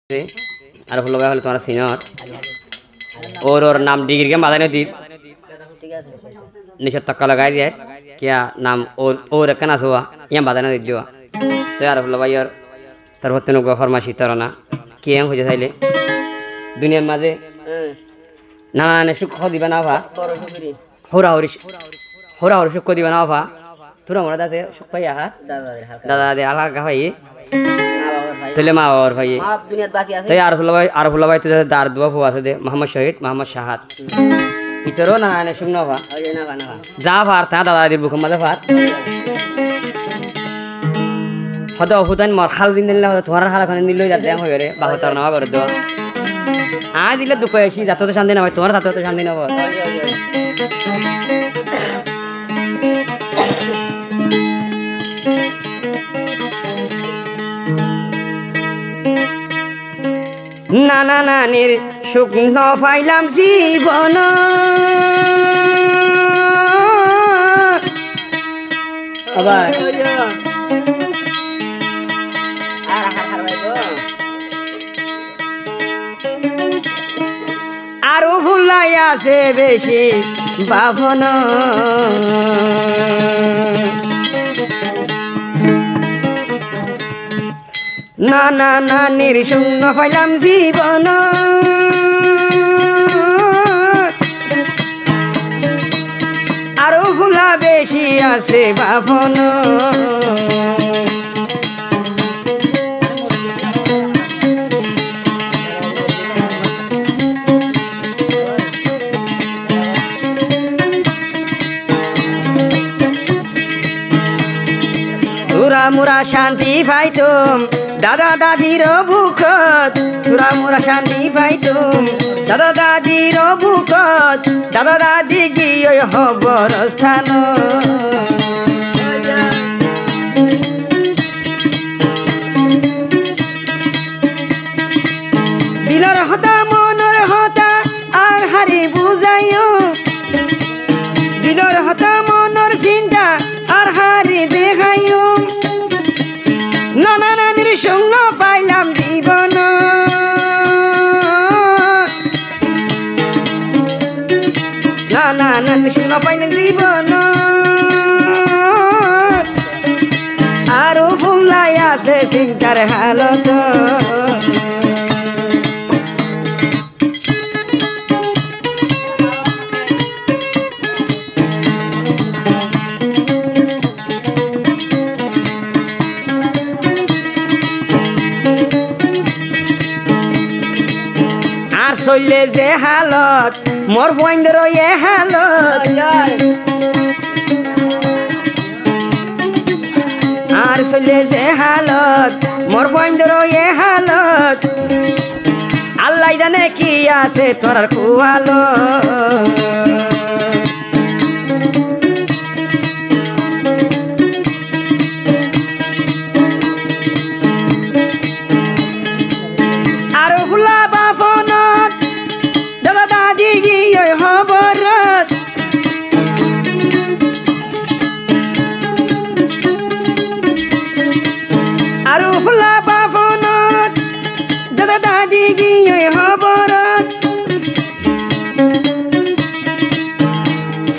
আর ফুল ভাই হলে তোমার সিনিয়র ওর নাম ডিগ্রি কে মাদাই নদীর নিচে তক্কা লাগাই দিয়ে क्या नाम और कना हुआ यहाँ बाधा ना जो तो यार ফুল ভাই আর তার হতে নো ফরমাশি তরনা কি এম হয়ে যাইলে দুনিয়ার মাঝে না না সুখ দিবা না ভা হোরা হরি সুখ দিবা না ভা তোরা মনে দাতে সুখ পাইয়া দাদা দে আলা ভাই তাহলে মা বাবার ভাই তো আর ফুল ভাই তো দার দুয়া ফুয়া আছে দে মোহাম্মদ শহীদ মোহাম্মদ শাহাদ ইতরো না না শুনো ভা যা ভার তা দাদা দির বুকুম মাঝে ভার হয়তো হুদান মর খাল দিন দিলে তোমার হাল খানে নিলই যাতে হয়ে রে বাহতার নামা করে দেওয়া আজ দিলে দুঃখ আসি যাতে তো শান্তি না হয় তোমার তাতে তো শান্তি না হয় নানা নানির শুকন পাইলাম জীবন আবার আরো ভুলাই আছে বেশি বাভন নানা নানির শূন্য পাইলাম জীবন আরো ভুলা বেশি আছে বাভন মুরা শান্তি পাইতুম দাদা দাদির বুকত তুরা মুরা শান্তি পাইতুম দাদা দাদির বুকত দাদা দাদি গিয়ে হবর স্থান দিলর হতা মনর হতা আর হারি বুঝাইও দিলর হতা মনর চিন্তা আর হারি দেখাইও নানা নানির সঙ্গ পাইলাম জীবন নানা নানির সঙ্গ পাইলাম জীবন আরো ভুলাই আছে চিন্তার হালত চললে যে হালত মোর বন্ধের এ হালত আর চললে যে হালত মোর বন্ধের এ হালত আল্লাহ জানে কি আছে তোর কুয়ালো আরো হুলা বাপন দাদা দাদি গিয়ে খবর আরো ফুলা বাপন দাদা দাদি গিয়ে খবর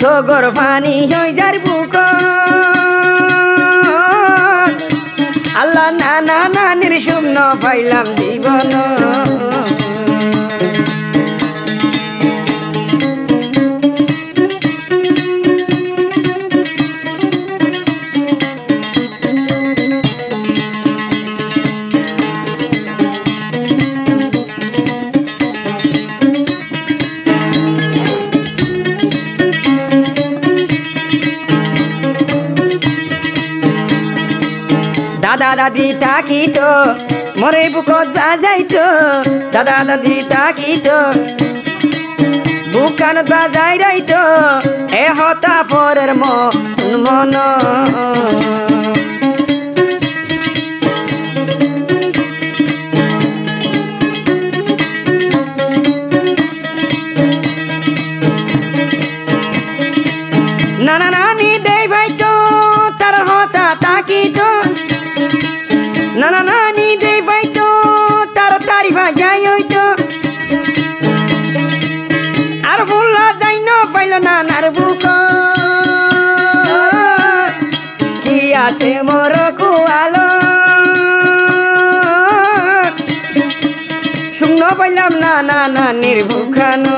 সগর পানি হয়ে যার বুক আল্লাহ নানা নানির শূন্য পাইলাম জীবন দাদা দাদি তাকিত মরে বুকত বাজাইতো দাদা দাদি তাকিত বুকানত বাজাই রাইতো এ হতা পরের মন নানা নানি দেই ভাইতো তার হতা তাকিত নানা নানি দেই ভাইতো তার তারি বাজাই হইতো আর ফুল্লা যাইন পাইল না নার বুক কি আছে মোর কুয়ালো শুনো পাইলাম না না না নির্ভুখানো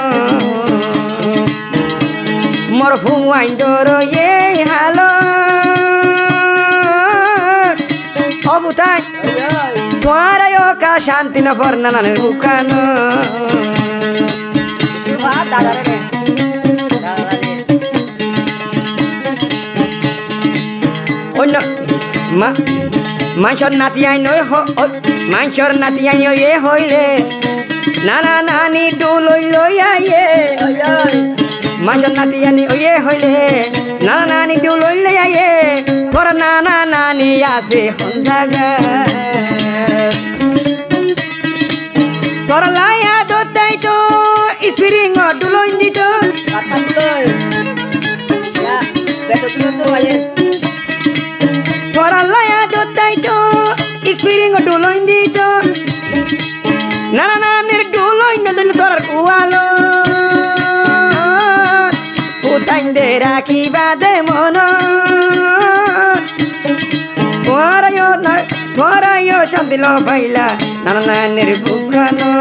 মোর ফুয়াইন তোর এই হালো অবুতাই তোমার কা শান্তি না পর না নির্ভুখানো অন্য মাংসর নাতি আইন মাংসর নাতি আইন এ হইলে নানা নানি ডুলই লই আইয়ে মাংসর নাতি আনি এ হইলে নানা নানি ডুলই লই আইয়ে তোর নানা নানি আছে হন্দাগা তোর লাইয়া দোতাই তো স্প্রিং ডুলই দিত তোর লাইয়া দোতাই তো স্প্রিং ডুলই দিত নানা নানির ডুলই নদল তোর কুয়ালো পুতাইন দে রাখিবা দে মন তোরাইও শান্তি ল পাইলা নানা নানির বুখানো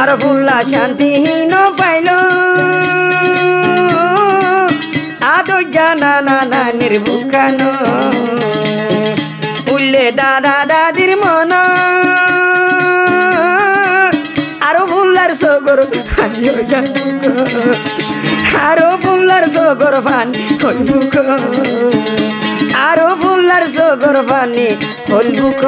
আর ফুল্লা শান্তিহীন পাইল আদর জানা নানা নির্ভুখানো উল্লে দাদা দাদির মন আরো ফুল্লার সগর আরো ফুল্লার সগর পানি হলবুক আরো ফুল্লার সগর পানি হলবুক